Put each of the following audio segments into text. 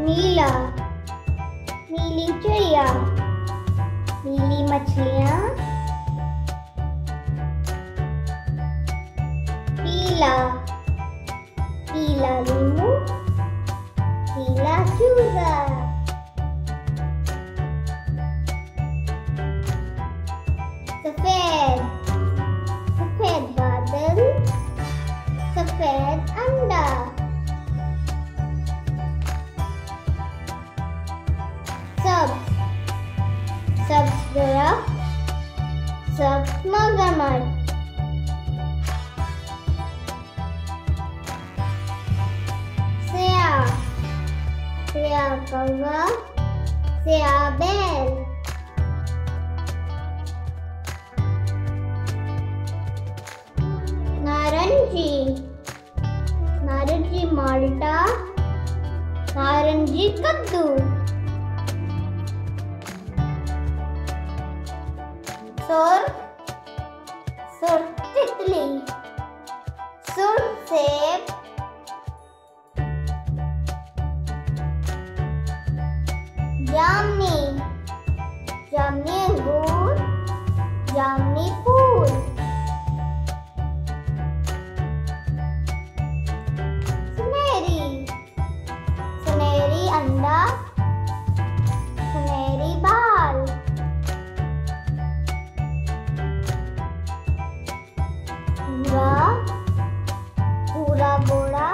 नीला, नीली चिड़िया, नीली मछलियाँ। पीला, पीला नींबू, पीला चूजा। सफेद, सफेद बादल, सफेद अंडा। सब्ज, सब्ज दरख्त, सब्ज मगरमच्छ। स्याह, स्याह कौवा, स्याह बैल। नारंगी, नारंगी माल्टा, नारंगी कद्दू। सुर, सुर तितली, सुर सेब। जामनी, जामनी अंगूर, जामनी फूल। सुनहरी, सुनहरी अंडा, सुनहरी बाल। भूरा, भूरा घोड़ा,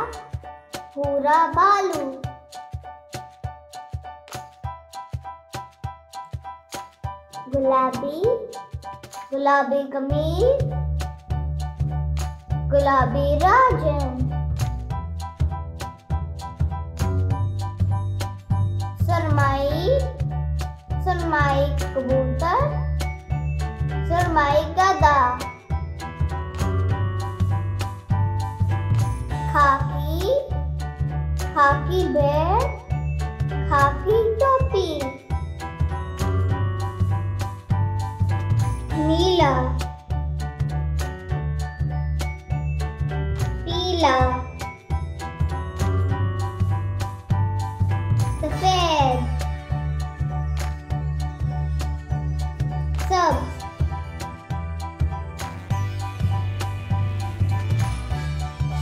भूरा भालू। गुलाबी, गुलाबी कमीज, गुलाबी राजन। सुरमई, सुरमई कबूतर, सुरमई गधा। खाकी, खाकी भेड़, खाकी टोपी। नीला, पीला, सफेद, सब्ज,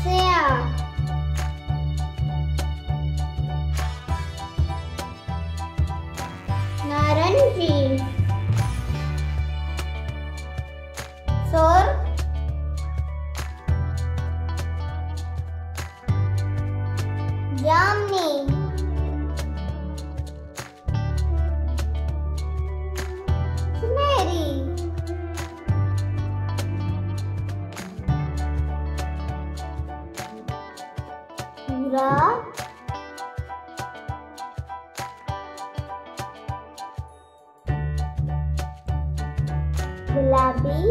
स्याह, नारंगी। सुर, जामनी। सुनहरी, भूरा, गुलाबी,